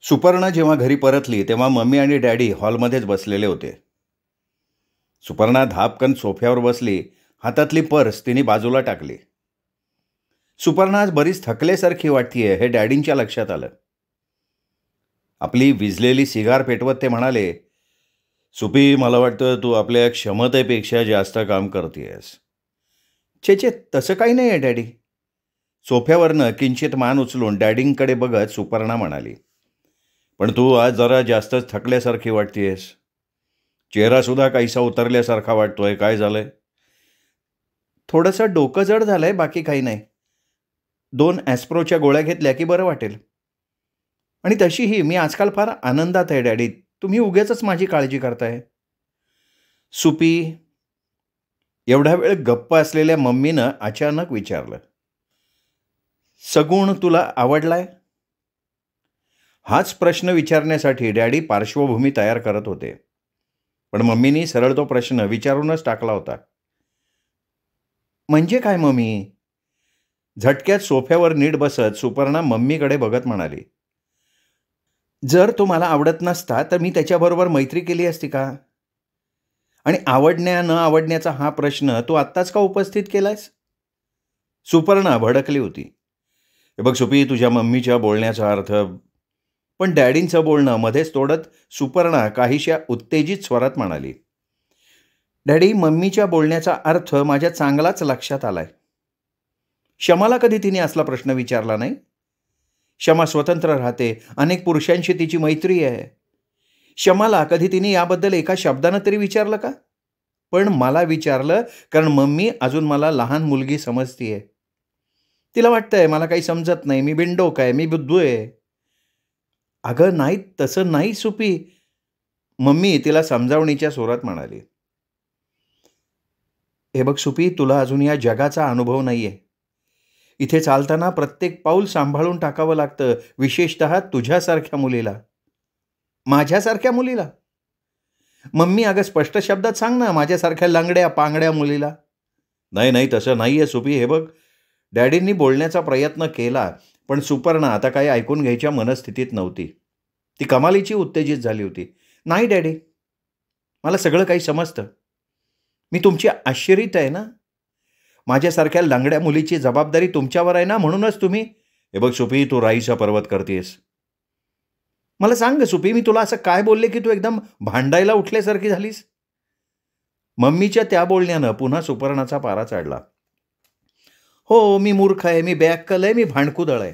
सुपर्णा जेव्हा घरी परतली तेव्हा मम्मी आणि डॅडी हॉलमध्येच बसलेले होते. सुपर्णा धापकन सोफ्यावर बसली. हातातली पर्स तिने बाजूला टाकली. सुपर्णा आज बरीच थकल्यासारखी वाटतीये हे डॅडींच्या लक्षात आलं. आपली विझलेली सिगार पेटवत ते म्हणाले, सुपी, मला वाटतं तू आपल्या क्षमतेपेक्षा जास्त काम करतेयस. छे छे, तसं काही नाही आहे डॅडी. सोफ्यावरनं किंचित मान उचलून डॅडींकडे बघत सुपर्णा म्हणाली, पण तू आज जरा जास्तच थकल्यासारखी वाटतेयस. चेहरासुद्धा काहीसा उतरल्यासारखा वाटतोय. काय झालंय? थोडंसं डोकं जड झालंय, बाकी काही नाही. 2 ॲस्प्रोच्या गोळ्या घेतल्या की बरं वाटेल. आणि तशीही मी आजकाल फार आनंदात आहे डॅडी. तुम्ही उगीचच माझी काळजी करताय. सुपी. एवढा वेळ गप्प असलेल्या मम्मीनं अचानक विचारलं, सगुण तुला आवडलाय? हाच प्रश्न विचारण्यासाठी डॅडी पार्श्वभूमी तयार करत होते, पण मम्मीनी सरळ तो प्रश्न विचारूनच टाकला होता. म्हणजे काय मम्मी? झटक्यात सोफ्यावर नीट बसत सुपर्णा मम्मीकडे बघत म्हणाली, जर तो मला आवडत नसता तर मी त्याच्याबरोबर मैत्री केली असती का? आणि आवडण्या न आवडण्याचा हा प्रश्न तू आत्ताच का उपस्थित केलायस? सुपर्णा भडकली होती. हे बघ सुपी, तुझ्या मम्मीच्या बोलण्याचा अर्थ. पण डॅडींचं बोलणं मध्येच तोडत सुपर्णा काहीशा उत्तेजित स्वरात म्हणाली, डॅडी, मम्मीच्या बोलण्याचा अर्थ माझ्या चांगलाच लक्षात आलाय. शमाला कधी तिने असला प्रश्न विचारला नाही. शमा स्वतंत्र राहते. अनेक पुरुषांशी तिची मैत्री आहे. शमाला कधी तिने याबद्दल एका शब्दानं तरी विचारलं का? पण मला विचारलं, कारण मम्मी अजून मला लहान मुलगी समजतीये. तिला वाटतंय मला काही समजत नाही, मी बिनडोक आहे, मी बुद्धू आहे. अगं नाही, तसं नाही सुपी, मम्मी तिला समजावणीच्या स्वरात म्हणाली. हे बघ सुपी, तुला अजून या जगाचा अनुभव नाहीये. इथे चालताना प्रत्येक पाऊल सांभाळून टाकावं लागतं, विशेषतः तुझ्यासारख्या मुलीला. माझ्यासारख्या मुलीला? मम्मी, अगं स्पष्ट शब्दात सांग ना, माझ्यासारख्या लंगड्या पांगड्या मुलीला. नाही नाही, तसं नाही आहे सुपी. हे बघ, डॅडींनी बोलण्याचा प्रयत्न केला, पण सुपर्णा आता काही ऐकून घ्यायच्या मनस्थितीत नव्हती. ती कमालीची उत्तेजित झाली होती. नाही डॅडी, मला सगळं काही समजतं. मी तुमची आश्चर्यित आहे ना. माझ्यासारख्या लंगड्या मुलीची जबाबदारी तुमच्यावर आहे ना, म्हणूनच तुम्ही. हे बघ सुपी, तू राईचा पर्वत करतेस. मला सांग सुपी, मी तुला असं काय बोलले की तू एकदम भांडायला उठल्यासारखी झालीस? मम्मीच्या त्या बोलण्यानं पुन्हा सुपर्णाचा पारा चढला. हो, मी मूर्ख आहे, मी बॅक्कल आहे, मी भांडकुदळ आहे.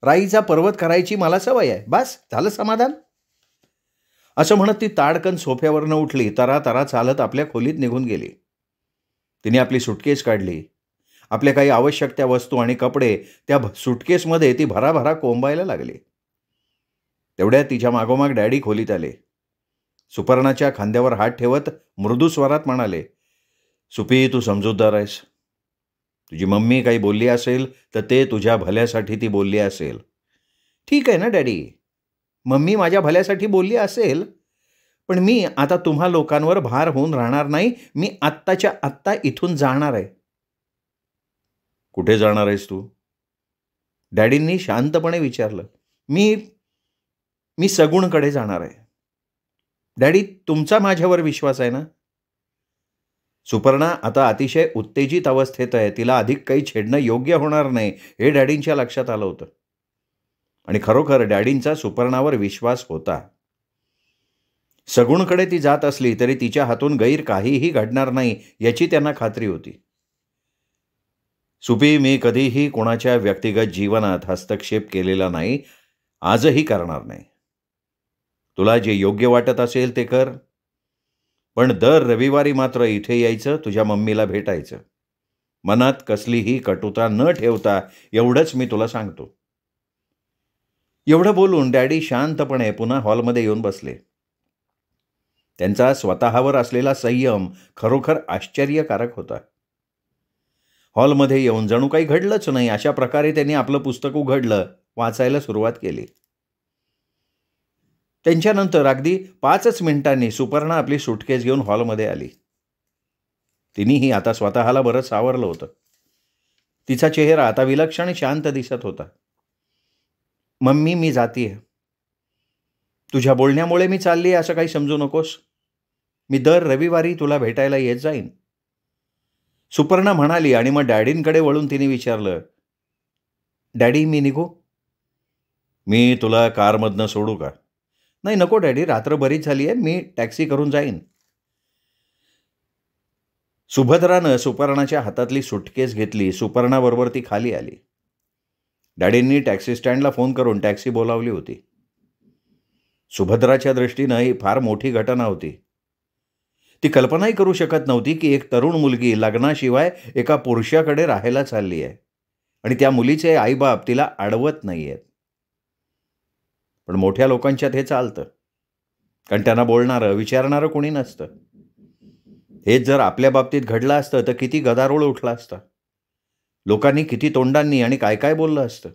राईचा पर्वत करायची मला सवय आहे. बस झालं समाधान. असं म्हणत ती ताडकन सोफ्यावरनं उठली. तरा तरा चालत आपल्या खोलीत निघून गेली. तिने आपली सुटकेस काढली. आपल्या काही आवश्यक त्या वस्तू आणि कपडे त्या सुटकेसमध्ये ती भराभरा कोंबायला लागली. तेवढ्यात तिच्या मागोमाग डॅडी खोलीत आले. सुपर्णाच्या खांद्यावर हात ठेवत मृदू स्वरात म्हणाले, सुपी, तू समजूतदार आहेस. तुझी मम्मी काही बोलली असेल तर ते तुझ्या भल्यासाठी ती बोलली असेल. ठीक आहे ना डॅडी, मम्मी माझ्या भल्यासाठी बोलली असेल, पण मी आता तुम्हा लोकांवर भार होऊन राहणार नाही. मी आत्ताच्या आत्ता इथून जाणार आहे. कुठे जाणार आहेस तू? डॅडींनी शांतपणे विचारलं. मी मी सगुणकडे जाणार आहे. डॅडी, तुमचा माझ्यावर विश्वास आहे ना? सुपर्णा आता अतिशय उत्तेजित अवस्थेत आहे. तिला अधिक काही छेडणं योग्य होणार नाही हे डॅडींच्या लक्षात आलं होतं. आणि खरोखर डॅडींचा सुपर्णावर विश्वास होता. सगुणकडे ती जात असली तरी तिच्या हातून गैर काहीही घडणार नाही याची त्यांना खात्री होती. सुपी, मी कधीही कोणाच्या व्यक्तिगत जीवनात हस्तक्षेप केलेला नाही, आजही करणार नाही. तुला जे योग्य वाटत असेल ते कर, पण दर रविवारी मात्र इथे यायचं, तुझ्या मम्मीला भेटायचं. मनात कसलीही कटुता न ठेवता, एवढंच मी तुला सांगतो. एवढं बोलून डॅडी शांतपणे पुन्हा हॉलमध्ये येऊन बसले. त्यांचा स्वतःवर असलेला संयम खरोखर आश्चर्यकारक होता. हॉलमध्ये येऊन जणू काही घडलंच नाही अशा प्रकारे त्यांनी आपलं पुस्तक उघडलं, वाचायला सुरुवात केली. त्यांच्यानंतर अगदी 5च मिनिटांनी सुपर्णा आपली सुटकेस घेऊन हॉलमध्ये आली. तिनेही आता स्वतःला बरंच सावरलं होतं. तिचा चेहरा आता विलक्षण शांत दिसत होता. मम्मी, मी जातीये. तुझ्या बोलण्यामुळे मी चालली आहे असं काही समजू नकोस. मी दर रविवारी तुला भेटायला येत जाईन. सुपर्णा म्हणाली आणि मग डॅडींकडे वळून तिने विचारलं, डॅडी मी निघू? मी तुला कारमधनं सोडू का? नाही नको डॅडी, रात्र बरीच झाली आहे, मी टॅक्सी करून जाईन. सुभद्रानं सुपर्णाच्या हातातली सुटकेस घेतली. सुपर्णाबरोबर ती खाली आली. डॅडींनी टॅक्सी स्टँडला फोन करून टॅक्सी बोलावली होती. सुभद्राच्या दृष्टीनं ही फार मोठी घटना होती. ती कल्पनाही करू शकत नव्हती की एक तरुण मुलगी लग्नाशिवाय एका पुरुषाकडे राहायला चालली आहे आणि त्या मुलीचे आईबाप तिला अडवत नाही आहेत. पण मोठ्या लोकांच्यात हे चालतं, कारण त्यांना बोलणारं विचारणारं कोणी नसतं. हेच जर आपल्या बाबतीत घडलं असतं तर किती गदारोळ उठला असता. लोकांनी किती तोंडांनी आणि काय काय बोललं असतं.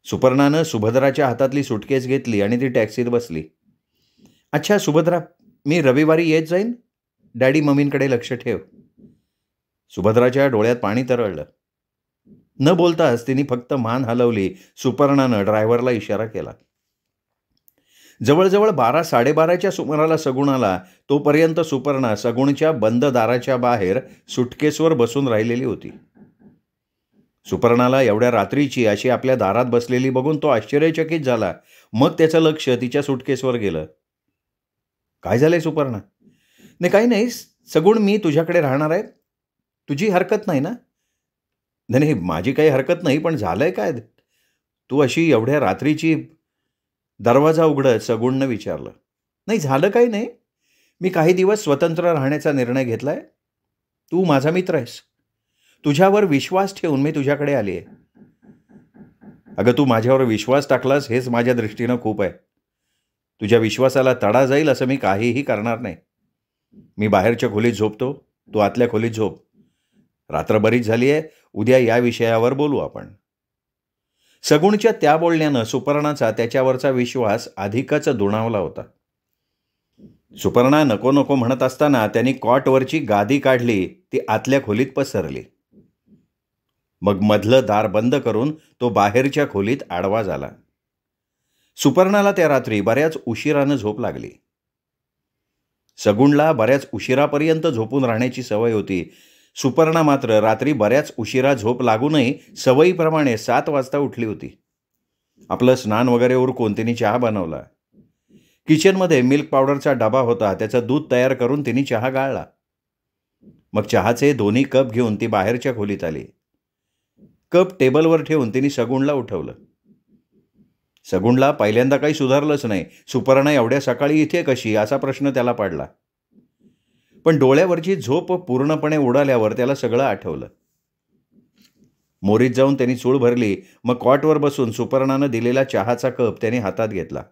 सुपर्णानं सुभद्राच्या हातातली सुटकेस घेतली आणि ती टॅक्सीत बसली. अच्छा सुभद्रा, मी रविवारी येत जाईन. डॅडी मम्मींकडे लक्ष ठेव. सुभद्राच्या डोळ्यात पाणी तरळलं. न बोलताच तिने फक्त मान हलवली. सुपर्णानं ड्रायव्हरला इशारा केला. जवळजवळ 12-12:30च्या सुमाराला सगुण आला. तोपर्यंत सुपर्णा सगुणच्या बंद दाराच्या बाहेर सुटकेसवर बसून राहिलेली होती. सुपर्णाला एवढ्या रात्रीची अशी आपल्या दारात बसलेली बघून तो आश्चर्यचकित झाला. मग त्याचं लक्ष तिच्या सुटकेसवर गेलं. काय झालंय सुपर्णा? नाही काही नाही सगुण, मी तुझ्याकडे राहणार आहे. तुझी हरकत नाही ना? नाही माझी काही हरकत नाही, पण झालंय काय? तू अशी एवढ्या रात्रीची? दरवाजा उघडत सगुणनं विचारलं. नाही झालं काही नाही, मी काही दिवस स्वतंत्र राहण्याचा निर्णय घेतलाय. तू माझा मित्र आहेस. तुझ्यावर विश्वास ठेवून मी तुझ्याकडे आली आहे. अगं तू माझ्यावर विश्वास टाकलास हेच माझ्या दृष्टीनं खूप आहे. तुझ्या विश्वासाला तडा जाईल असं मी काहीही करणार नाही. मी बाहेरच्या खोलीत झोपतो, तू आतल्या खोलीत झोप. रात्र बरीच झाली आहे, उद्या या विषयावर बोलू आपण. सगुणच्या त्या बोलण्यानं सुपर्णाचा त्याच्यावरचा विश्वास अधिकच दुणावला होता. सुपर्णा नको नको म्हणत असताना त्यांनी कॉटवरची गादी काढली, ती आतल्या खोलीत पसरली. मग मधलं दार बंद करून तो बाहेरच्या खोलीत आडवा झाला. सुपर्णाला त्या रात्री बऱ्याच उशिरानं झोप लागली. सगुणला बऱ्याच उशिरापर्यंत झोपून राहण्याची सवय होती. सुपर्णा मात्र रात्री बऱ्याच उशिरा झोप लागूनही सवयीप्रमाणे 7 वाजता उठली होती. आपलं स्नान वगैरे उरकून तिने चहा बनवला. किचनमध्ये मिल्क पावडरचा डबा होता, त्याचं दूध तयार करून तिने चहा गाळला. मग चहाचे 2 कप घेऊन ती बाहेरच्या खोलीत आली. कप टेबलवर ठेवून तिने सगुणला उठवलं. सगुणला पहिल्यांदा काही सुधारलंच नाही. सुपर्णा एवढ्या सकाळी इथे कशी असा प्रश्न त्याला पडला. पण डोळ्यावरची झोप पूर्णपणे उडाल्यावर त्याला सगळं आठवलं. मोरीत जाऊन त्यांनी चूळ भरली. मग कॉटवर बसून सुपर्णानं दिलेला चहाचा कप त्याने हातात घेतला.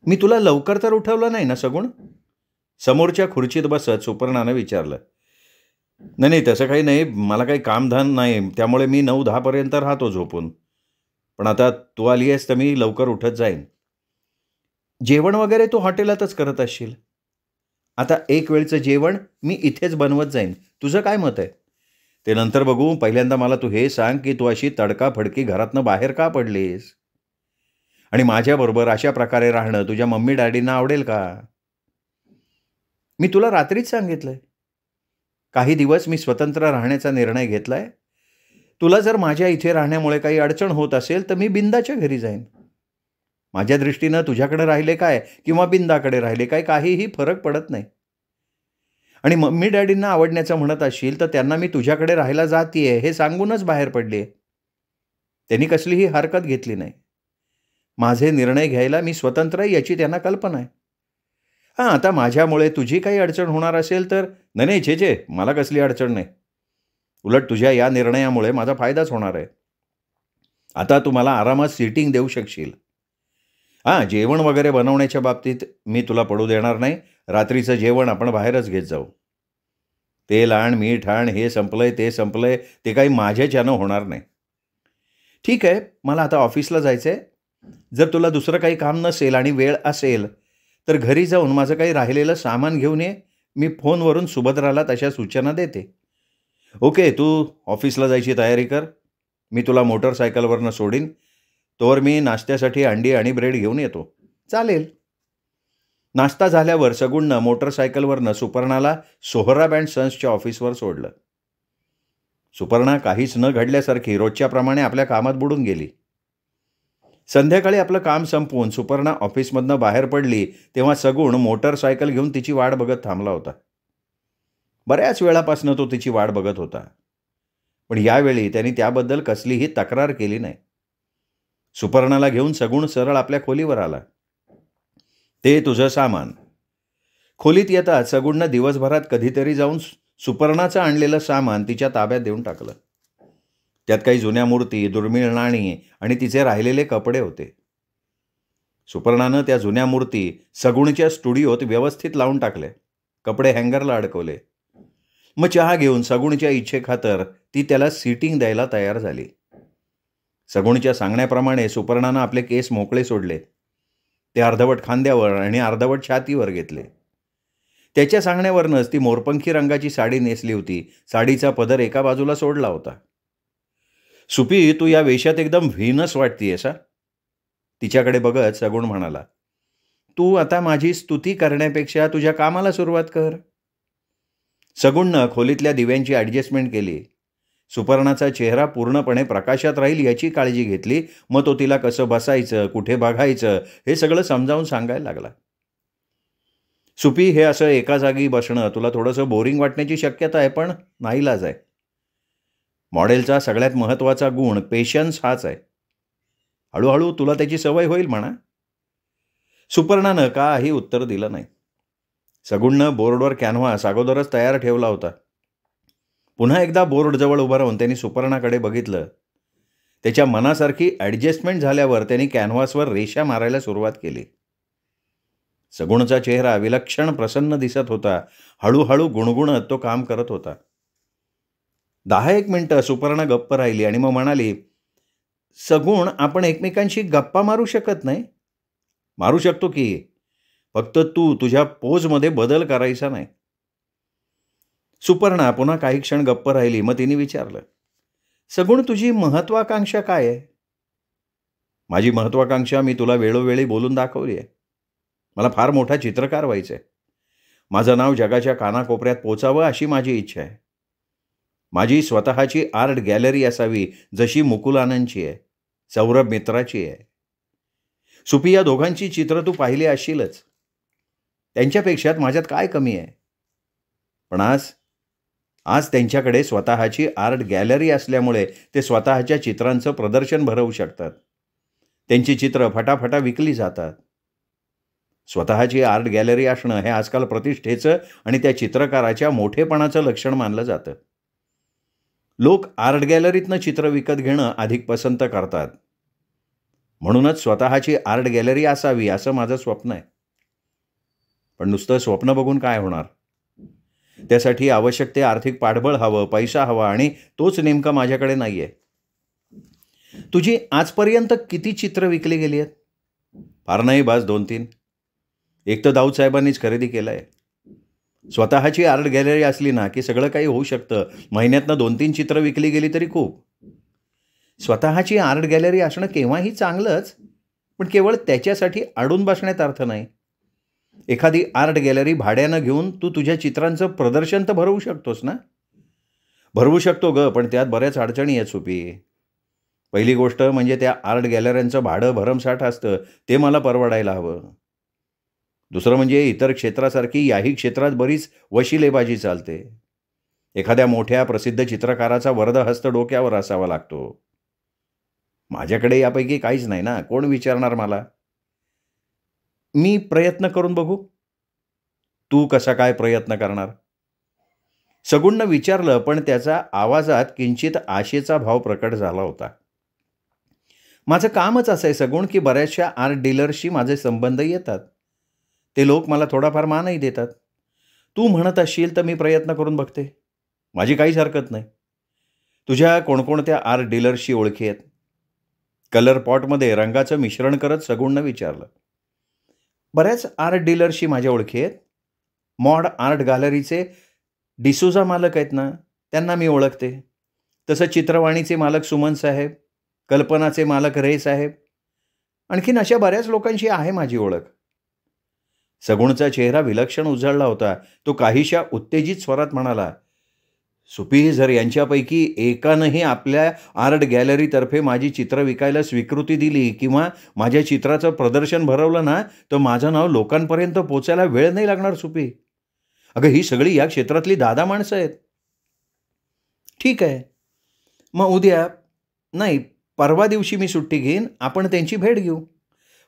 मी तुला लवकर तर उठवलं नाही ना सगुण? समोरच्या खुर्चीत बसत सुपर्णानं विचारलं. नाही नाही तसं काही नाही, मला काही कामधान नाही, त्यामुळे मी 9-10 पर्यंत राहतो झोपून. पण आता तू आली आहेस तर मी लवकर उठत जाईन. जेवण वगैरे तू हॉटेलातच करत असशील. आता एक वेळचं जेवण मी इथेच बनवत जाईन. तुझं काय मत आहे? ते नंतर बघू. पहिल्यांदा मला तू हे सांग की तू अशी तडकाफडकी घरातनं बाहेर का पडलीस? आणि माझ्याबरोबर अशा प्रकारे राहणं तुझ्या मम्मी डॅडींना आवडेल का? मी तुला रात्रीच सांगितलंय. काही दिवस मी स्वतंत्र राहण्याचा निर्णय घेतलाय. तुला जर माझ्या इथे राहण्यामुळे काही अडचण होत असेल तर मी बिंदाच्या घरी जाईन. माझ्या दृष्टीनं तुझ्याकडे राहिले काय किंवा बिंदाकडे राहिले काय काहीही फरक पडत नाही. आणि मम्मी डॅडींना आवडण्याचं म्हणत असशील तर त्यांना मी तुझ्याकडे राहायला जातीये हे सांगूनच बाहेर पडले. त्यांनी कसलीही हरकत घेतली नाही. माझे निर्णय घ्यायला मी स्वतंत्र आहे याची त्यांना कल्पना आहे. हां, आता माझ्यामुळे तुझी काही अडचण होणार असेल तर नाही नाही छे मला कसली अडचण नाही. उलट तुझ्या या निर्णयामुळे माझा फायदाच होणार आहे. आता तू मला आरामात सीटिंग देऊ शकशील. हां, जेवण वगैरे बनवण्याच्या बाबतीत मी तुला पडू देणार नाही. रात्रीचं जेवण आपण बाहेरच घेत जाऊ. तेल आण, मीठ आण, हे संपलंय ते संपलंय, ते काही माझ्याच्यानं होणार नाही. ठीक आहे, मला आता ऑफिसला जायचं आहे. जर तुला दुसरं काही काम नसेल आणि वेळ असेल तर घरी जाऊन माझं काही राहिलेलं सामान घेऊन ये. मी फोनवरून सुभद्राला तशा सूचना देते. ओके, तू ऑफिसला जायची तयारी कर. मी तुला मोटरसायकलवरनं सोडीन. तोवर मी नाश्त्यासाठी अंडी आणि ब्रेड घेऊन येतो. चालेल. नाश्ता झाल्यावर सगुणनं मोटरसायकलवरनं सुपर्णाला सोहराब अँड सन्सच्या ऑफिसवर सोडलं. सुपर्णा काहीच न घडल्यासारखी रोजच्याप्रमाणे आपल्या कामात बुडून गेली. संध्याकाळी आपलं काम संपवून सुपर्णा ऑफिसमधनं बाहेर पडली तेव्हा सगुण मोटरसायकल घेऊन तिची वाट बघत थांबला होता. बऱ्याच वेळापासून तो तिची वाट बघत होता, पण यावेळी त्यांनी त्याबद्दल कसलीही तक्रार केली नाही. सुपर्णाला घेऊन सगुण सरळ आपल्या खोलीवर आला. ते तुझं सामान. खोलीत येताच सगुणनं दिवसभरात कधीतरी जाऊन सुपर्णाचं आणलेलं सामान तिच्या ताब्यात देऊन टाकलं. त्यात काही जुन्या मूर्ती, दुर्मिळ नाणी आणि तिचे राहिलेले कपडे होते. सुपर्णानं त्या जुन्या मूर्ती सगुणच्या स्टुडिओत व्यवस्थित लावून टाकल्या. कपडे हँगरला अडकवले. मग चहा घेऊन सगुणच्या इच्छेखातर ती त्याला सीटिंग द्यायला तयार झाली. सगुणच्या सांगण्याप्रमाणे सुपर्णानं आपले केस मोकळे सोडले. ते अर्धवट खांद्यावर आणि अर्धवट छातीवर घेतले. त्याच्या सांगण्यावरनंच ती मोरपंखी रंगाची साडी नेसली होती. साडीचा पदर एका बाजूला सोडला होता. सुपी, तू या वेशात एकदम व्हीनस वाटतीयस हा. तिच्याकडे बघत सगुण म्हणाला. तू आता माझी स्तुती करण्यापेक्षा तुझ्या कामाला सुरुवात कर. सगुणनं खोलीतल्या दिव्यांची ॲडजस्टमेंट केली. सुपर्णाचा चेहरा पूर्णपणे प्रकाशात राहील याची काळजी घेतली. मग तो तिला कसं बसायचं, कुठे बघायचं हे सगळं समजावून सांगायला लागला. सुपी, हे असं एका जागी बसणं तुला थोडंसं बोरिंग वाटण्याची शक्यता आहे, पण नाईलाज आहे. मॉडेलचा सगळ्यात महत्त्वाचा गुण पेशन्स हाच आहे. हळूहळू तुला त्याची सवय होईल म्हणा. सुपर्णानं काही उत्तर दिलं नाही. सगुणनं बोर्डवर कॅनव्हास अगोदरच तयार ठेवला होता. पुन्हा एकदा बोर्डजवळ उभं राहून त्यांनी सुपर्णाकडे बघितलं. त्याच्या मनासारखी ॲडजस्टमेंट झाल्यावर त्यांनी कॅनव्हासवर रेषा मारायला सुरुवात केली. सगुणचा चेहरा विलक्षण प्रसन्न दिसत होता. हळूहळू गुणगुणत तो काम करत होता. 10-1 मिनिटं सुपर्णा गप्प राहिली आणि मग म्हणाली, सगुण, आपण एकमेकांशी गप्पा मारू शकत नाही? मारू शकतो की, फक्त तू तुझ्या पोजमध्ये बदल करायचा नाही. सुपर्णा पुन्हा काही क्षण गप्प राहिली. मग तिने विचारलं, सगुण, तुझी महत्वाकांक्षा काय आहे? माझी महत्वाकांक्षा मी तुला वेळोवेळी बोलून दाखवली आहे. मला फार मोठा चित्रकार व्हायचं आहे. माझं नाव जगाच्या कानाकोपऱ्यात पोचावं अशी माझी इच्छा आहे. माझी स्वतःची आर्ट गॅलरी असावी, जशी मुकुल आनंदची आहे, सौरभ मित्राची आहे. सुपी, या दोघांची चित्र तू पाहिली असशीलच. त्यांच्यापेक्षा माझ्यात काय कमी आहे? पण आज त्यांच्याकडे स्वतःची आर्ट गॅलरी असल्यामुळे ते स्वतःच्या चित्रांचं प्रदर्शन भरवू शकतात. त्यांची चित्र फटाफटा विकली जातात. स्वतःची आर्ट गॅलरी असणं हे आजकाल प्रतिष्ठेचं आणि त्या चित्रकाराच्या मोठेपणाचं लक्षण मानलं जातं. लोक आर्ट गॅलरीतनं चित्र विकत घेणं अधिक पसंत करतात. म्हणूनच स्वतःची आर्ट गॅलरी असावी असं माझं स्वप्न आहे. पण नुसतं स्वप्न बघून काय होणार? त्यासाठी आवश्यक ते आर्थिक पाठबळ हवं, पैसा हवा, आणि तोच नेमका माझ्याकडे नाही आहे. तुझी आजपर्यंत किती चित्र विकली गेली आहेत? फार नाही, बास 2-3. एक तर दाऊद साहेबांनीच खरेदी केलं आहे. स्वतःची आर्ट गॅलरी असली ना की सगळं काही होऊ शकतं. महिन्यातनं 2-3 चित्र विकली गेली तरी खूप. स्वतःची आर्ट गॅलरी असणं केव्हाही चांगलंच, पण केवळ त्याच्यासाठी अडून बसण्यात अर्थ नाही. एखादी आर्ट गॅलरी भाड्यानं घेऊन तू तुझ्या चित्रांचं प्रदर्शन तर भरवू शकतोस ना? भरवू शकतो ग, पण त्यात बऱ्याच अडचणी आहेत सुपी. पहिली गोष्ट म्हणजे त्या आर्ट गॅलऱ्यांचं भाडं भरमसाठ असतं, ते मला परवडायला हवं. दुसरं म्हणजे इतर क्षेत्रासारखी याही क्षेत्रात बरीच वशिलेबाजी चालते. एखाद्या मोठ्या प्रसिद्ध चित्रकाराचा वरदहस्त डोक्यावर असावा लागतो. माझ्याकडे यापैकी काहीच नाही ना. कोण विचारणार मला? मी प्रयत्न करून बघू. तू कसा काय प्रयत्न करणार? सगुणनं विचारलं, पण त्याचा आवाजात किंचित आशेचा भाव प्रकट झाला होता. माझं कामच असं आहे सगुण, की बऱ्याचशा आर्ट डीलर्सशी माझे संबंध येतात. ते लोक मला थोडाफार मानही देतात. तू म्हणत असशील तर मी प्रयत्न करून बघते. माझी काहीच हरकत नाही. तुझ्या कोणकोणत्या आर्ट डीलर्सशी ओळखी आहेत? कलर पॉटमध्ये रंगाचं मिश्रण करत सगुणनं विचारलं. बऱ्याच आर्ट डीलर्सशी माझ्या ओळखी आहेत. मॉड आर्ट गॅलरीचे डिसोजा मालक आहेत ना, त्यांना मी ओळखते. तसं चित्रवाणीचे मालक सुमन साहेब, कल्पनाचे मालक रे साहेब, आणखीन अशा बऱ्याच लोकांशी आहे माझी ओळख. सगुणचा चेहरा विलक्षण उजळला होता. तो काहीशा उत्तेजित स्वरात म्हणाला, सुपी, जर यांच्यापैकी एकानंही आपल्या आर्ट गॅलरीतर्फे माझी चित्र विकायला स्वीकृती दिली किंवा माझ्या चित्राचं प्रदर्शन भरवलं ना, तर माझं नाव लोकांपर्यंत पोचायला वेळ नाही लागणार सुपी. अगं, ही सगळी या क्षेत्रातली दादा माणसं आहेत. ठीक आहे, मग उद्या नाही, परवा दिवशी मी सुट्टी घेईन, आपण त्यांची भेट घेऊ.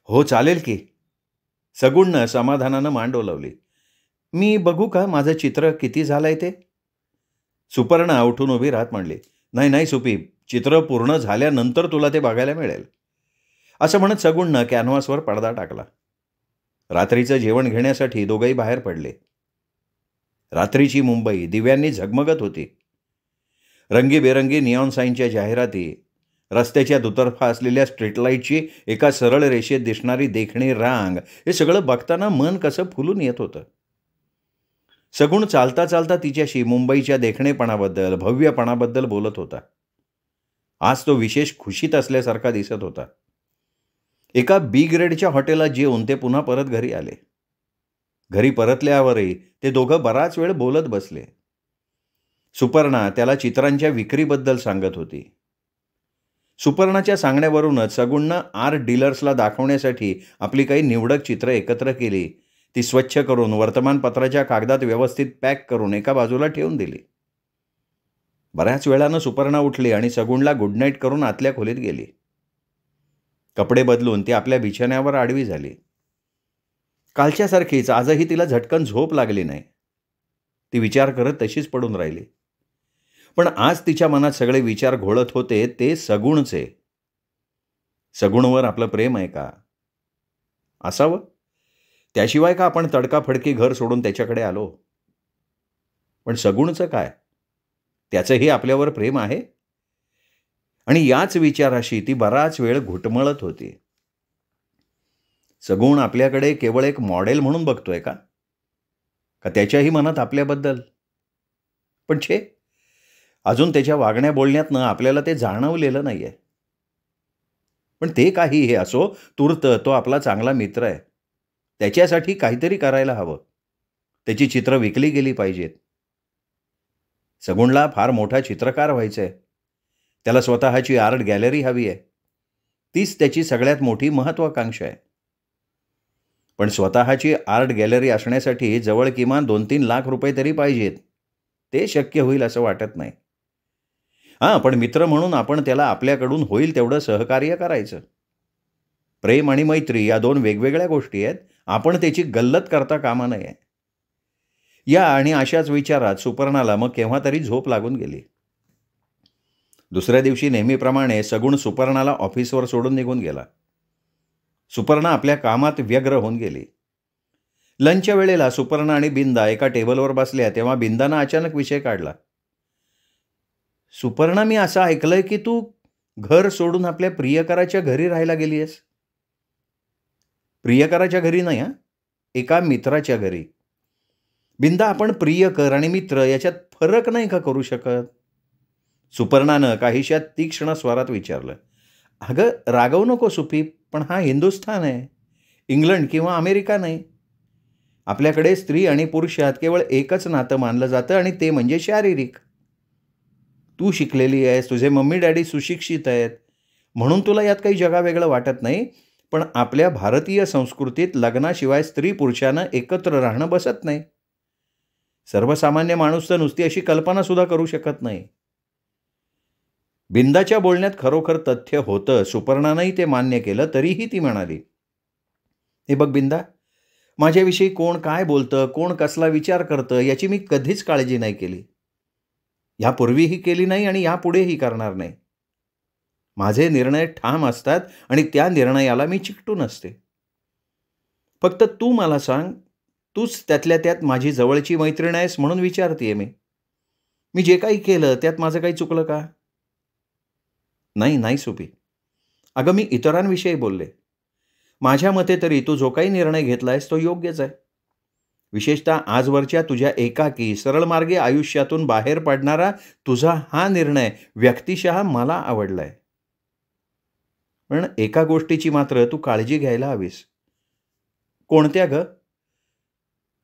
हो, चालेल की. सगुणनं समाधानानं मान डोलावली. मी बघू का माझं चित्र किती झालंय ते? सुपर्णा उठून उभी राहत म्हणली, नाही नाही सुपी, चित्र पूर्ण झाल्यानंतर तुला ते बघायला मिळेल. असं म्हणत सगुणनं कॅनव्हासवर पडदा टाकला. रात्रीचं जेवण घेण्यासाठी दोघंही बाहेर पडले. रात्रीची मुंबई दिव्यांनी झगमगत होती. रंगीबेरंगी निऑन साईनच्या जाहिराती, रस्त्याच्या दुतर्फा असलेल्या स्ट्रीट लाईटची एका सरळ रेषेत दिसणारी देखणी रांग, हे सगळं बघताना मन कसं फुलून येत होतं. सगुण चालता चालता तिच्याशी मुंबईच्या देखणेपणाबद्दल, भव्यपणाबद्दल बोलत होता. आज तो विशेष खुशीत असल्यासारखा दिसत होता. एका बी ग्रेडच्या हॉटेलात जेवून ते पुन्हा परत घरी आले. घरी परतल्यावरही ते दोघं बराच वेळ बोलत बसले. सुपर्णा त्याला चित्रांच्या विक्रीबद्दल सांगत होती. सुपर्णाच्या सांगण्यावरूनच सगुणनं आर्ट डीलर्सला दाखवण्यासाठी आपली काही निवडक चित्रं एकत्र केली. ती स्वच्छ करून वर्तमानपत्राच्या कागदात व्यवस्थित पॅक करून एका बाजूला ठेवून दिली. बऱ्याच वेळानं सुपर्णा उठली आणि सगुणला गुड नाईट करून आतल्या खोलीत गेली. कपडे बदलून ती आपल्या बिछाण्यावर आडवी झाली. कालच्यासारखीच आजही तिला झटकन झोप लागली नाही. ती विचार करत तशीच पडून राहिली. पण आज तिच्या मनात सगळे विचार घोळत होते ते सगुणचे. सगुणवर आपलं प्रेम आहे का? असावं. त्याशिवाय का आपण तडकाफडकी घर सोडून त्याच्याकडे आलो? पण सगुणचं काय? त्याचंही आपल्यावर प्रेम आहे? आणि याच विचाराशी ती बराच वेळ घुटमळत होती. सगुण आपल्याकडे केवळ एक मॉडेल म्हणून बघतोय का? का त्याच्याही मनात आपल्याबद्दल? पण छे, अजून त्याच्या वागण्या बोलण्यातनं आपल्याला ते जाणवलेलं नाही आहे. पण ते काही हे असो, तूर्त तो आपला चांगला मित्र आहे. त्याच्यासाठी काहीतरी करायला हवं. त्याची चित्र विकली गेली पाहिजेत. सगुणला फार मोठा चित्रकार व्हायचं आहे. त्याला स्वतःची आर्ट गॅलरी हवी आहे. तीच त्याची सगळ्यात मोठी महत्त्वाकांक्षा आहे. पण स्वतःची आर्ट गॅलरी असण्यासाठी जवळ किमान 2-3 लाख रुपये तरी पाहिजेत. ते शक्य होईल असं वाटत नाही. पण मित्र म्हणून आपण त्याला आपल्याकडून होईल तेवढं सहकार्य करायचं. प्रेम आणि मैत्री या 2 वेगवेगळ्या गोष्टी आहेत. आपण त्याची गल्लत करता कामा नये. या आणि अशाच विचारात सुपर्णाला मग केव्हा तरी झोप लागून गेली. दुसऱ्या दिवशी नेहमीप्रमाणे सगुण सुपर्णाला ऑफिसवर सोडून निघून गेला. सुपर्णा आपल्या कामात व्यग्र होऊन गेली. लंचच्या वेळेला सुपर्णा आणि बिंदा एका टेबलवर बसल्या तेव्हा बिंदानं अचानक विषय काढला. सुपर्णा, मी असं ऐकलंय की तू घर सोडून आपल्या प्रियकराच्या घरी राहायला गेली आहेस. प्रियकराच्या घरी नाही, एका मित्राच्या घरी. बिंदा, आपण प्रियकर आणि मित्र याच्यात फरक नाही का करू शकत? सुपर्णानं काहीशा तीक्ष्ण स्वरात विचारलं. अगं, रागवू नको सुपी, पण हा हिंदुस्थान आहे, इंग्लंड किंवा अमेरिका नाही. आपल्याकडे स्त्री आणि पुरुषात केवळ एकच नातं मानलं जातं आणि ते म्हणजे शारीरिक. तू शिकलेली आहेस, तुझे मम्मी डॅडी सुशिक्षित आहेत, म्हणून तुला यात काही जगावेगळं वाटत नाही. पण आपल्या भारतीय संस्कृतीत लग्नाशिवाय स्त्री पुरुषानं एकत्र राहणं बसत नाही. सर्वसामान्य माणूस तर नुसती अशी कल्पनासुद्धा करू शकत नाही. बिंदाच्या बोलण्यात खरोखर तथ्य होतं. सुपर्णानंही ते मान्य केलं. तरीही ती म्हणाली, हे बघ बिंदा, माझ्याविषयी कोण काय बोलतं, कोण कसला विचार करतं याची मी कधीच काळजी नाही केली. यापूर्वीही केली नाही आणि यापुढेही करणार नाही. माझे निर्णय ठाम असतात आणि त्या निर्णयाला मी चिकटून असते. फक्त तू मला सांग, तूच त्यातल्या त्यात माझी जवळची मैत्रीण आहेस म्हणून विचारतेय मी जे काही केलं त्यात माझं काही चुकलं का? नाही सुपी. अगं, मी इतरांविषयी बोलले. माझ्या मते तरी तू जो काही निर्णय घेतलायस तो योग्यच आहे. विशेषतः आजवरच्या तुझ्या एकाकी सरळ मार्गी आयुष्यातून बाहेर पडणारा तुझा हा निर्णय व्यक्तिशः मला आवडलाय. पण एका गोष्टीची मात्र तू काळजी घ्यायला हवीस. कोणत्या ग?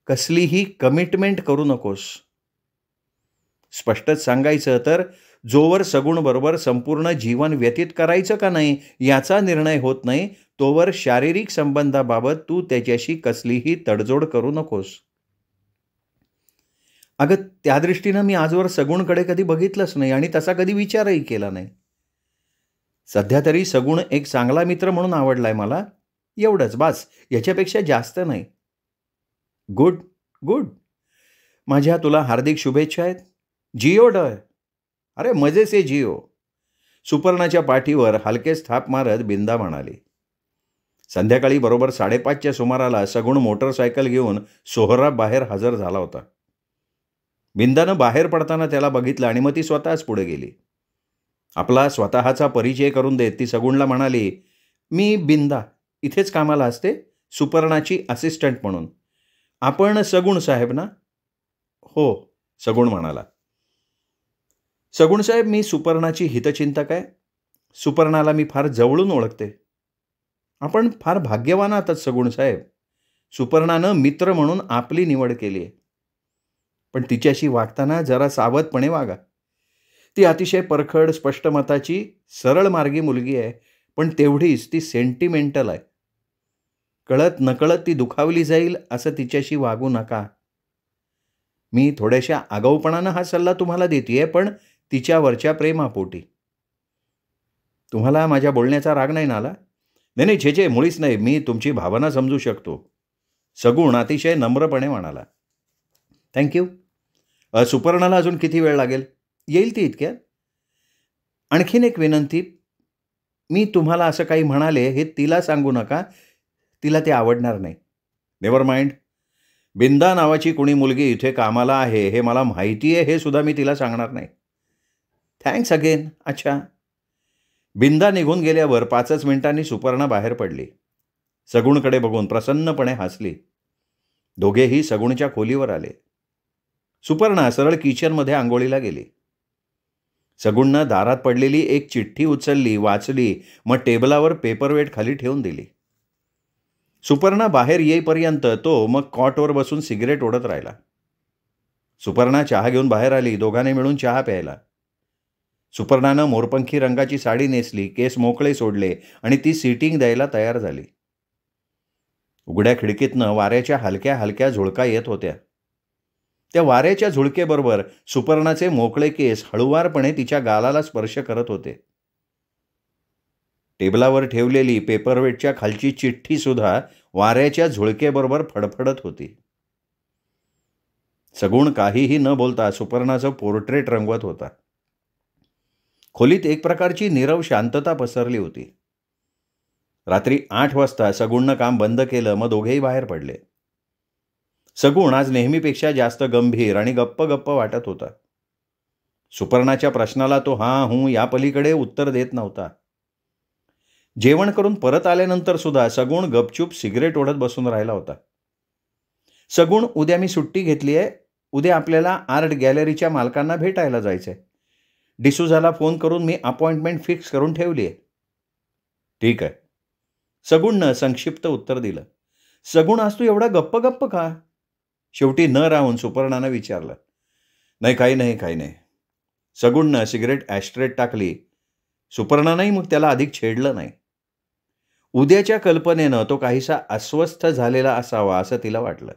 कसलीही कमिटमेंट करू नकोस. स्पष्टच सांगायचं तर जोवर सगुणबरोबर संपूर्ण जीवन व्यतीत करायचं का नाही याचा निर्णय होत नाही, तोवर शारीरिक संबंधाबाबत तू त्याच्याशी कसलीही तडजोड करू नकोस. अगं, त्या दृष्टीनं मी आजवर सगुणकडे कधी बघितलंच नाही आणि तसा कधी विचारही केला नाही. सध्या तरी सगुण एक चांगला मित्र म्हणून आवडलाय मला. एवढंच बास, याच्यापेक्षा जास्त नाही. Good, good. माझ्या तुला हार्दिक शुभेच्छा आहेत. जिओ डॉय. अरे मजे से जिओ. सुपर्णाच्या पाठीवर हलकेच थाप मारत बिंदा म्हणाली. संध्याकाळी बरोबर 5:30च्या सुमाराला सगुण मोटरसायकल घेऊन सोहराब बाहेर हजर झाला होता. बिंदानं बाहेर पडताना त्याला बघितलं आणि मग ती स्वतःच पुढे गेली. आपला स्वतःचा परिचय करून देत ती सगुणला म्हणाली, मी बिंदा, इथेच कामाला असते, सुपर्णाची असिस्टंट म्हणून. आपण सगुण साहेब ना? हो, सगुण म्हणाला. सगुण साहेब, मी सुपर्णाची हितचिंतक आहे. सुपर्णाला मी फार जवळून ओळखते. आपण फार भाग्यवान आहात सगुण साहेब. सुपर्णानं मित्र म्हणून आपली निवड केली आहे. पण तिच्याशी वागताना जरा सावधपणे वागा. ती अतिशय परखड, स्पष्ट मताची, सरळ मार्गी मुलगी आहे, पण तेवढीच ती सेंटिमेंटल आहे. कळत नकळत ती दुखावली जाईल असं तिच्याशी वागू नका. मी थोड्याशा आगाऊपणानं हा सल्ला तुम्हाला देतेय, पण तिच्यावरच्या प्रेमापोटी. तुम्हाला माझ्या बोलण्याचा राग नाही ना आला? नाही, छे, मुळीच नाही. मी तुमची भावना समजू शकतो. सगुण अतिशय नम्रपणे म्हणाला. थँक्यू. सुपर्णाला अजून किती वेळ लागेल? येईल ती इतक्यात. आणखीन एक विनंती. मी तुम्हाला असं काही म्हणाले हे तिला सांगू नका. तिला ते आवडणार नाही. Never mind. बिंदा नावाची कुणी मुलगी इथे कामाला आहे हे मला माहिती आहे, हे सुद्धा मी तिला सांगणार नाही. Thanks again. अच्छा. बिंदा निघून गेल्यावर 5च मिनिटांनी सुपर्णा बाहेर पडली. सगुणकडे बघून प्रसन्नपणे हसली. दोघेही सगुणच्या खोलीवर आले. सुपर्णा सरळ किचनमध्ये आंघोळीला गेली. सगुणनं दारात पडलेली एक चिठ्ठी उचलली, वाचली, मग टेबलावर पेपरवेट खाली ठेवून दिली. सुपर्णा बाहेर येईपर्यंत तो मग कॉटवर बसून सिगरेट ओढत राहिला. सुपर्णा चहा घेऊन बाहेर आली. दोघांनी मिळून चहा प्यायला. सुपर्णानं मोरपंखी रंगाची साडी नेसली, केस मोकळे सोडले आणि ती सीटिंग द्यायला तयार झाली. उघड्या खिडकीतनं वाऱ्याच्या हलक्या हलक्या झुळका येत होत्या. त्या वाऱ्याच्या झुळकेबरोबर सुपर्णाचे मोकळे केस हळुवारपणे तिच्या गालाला स्पर्श करत होते. टेबलावर ठेवलेली पेपरवेटच्या खालची चिठ्ठी सुद्धा वाऱ्याच्या झुळकेबरोबर फडफडत होती. सगुण काहीही न बोलता सुपर्णाचं पोर्ट्रेट रंगवत होता. खोलीत एक प्रकारची नीरव शांतता पसरली होती. रात्री 8 वाजता सगुणनं काम बंद केलं, मग दोघेही बाहेर पडले. सगुण आज नेहमीपेक्षा जास्त गंभीर आणि गप्प वाटत होता. सुपर्णाच्या प्रश्नाला तो हां हूं या पलीकडे उत्तर देत नव्हता. जेवण करून परत आल्यानंतर सुद्धा सगुण गपचूप सिगरेट ओढत बसून राहिला होता. सगुण, उद्या मी सुट्टी घेतली आहे. उद्या आपल्याला आर्ट गॅलरीच्या मालकांना भेटायला जायचंय. डिसूझाला फोन करून मी अपॉइंटमेंट फिक्स करून ठेवली आहे. ठीक आहे. सगुणनं संक्षिप्त उत्तर दिलं. सगुण, आज तू एवढा गप्प का? शेवटी न राहून सुपर्णानं विचारलं. नाही, काही नाही. सगुणनं सिगरेट ॲस्ट्रेट टाकली. सुपर्णानंही मग त्याला अधिक छेडलं नाही. उद्याच्या कल्पनेनं तो काहीसा अस्वस्थ झालेला असावा असं तिला वाटलं.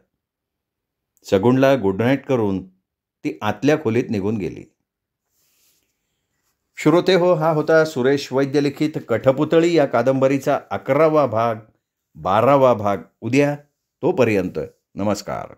सगुणला गुड नाईट करून ती आतल्या खोलीत निघून गेली. श्रोते हो, हा होता सुरेश वैद्य लिखित कठपुतळी या कादंबरीचा 11वा भाग, 12वा भाग उद्या. तोपर्यंत नमस्कार.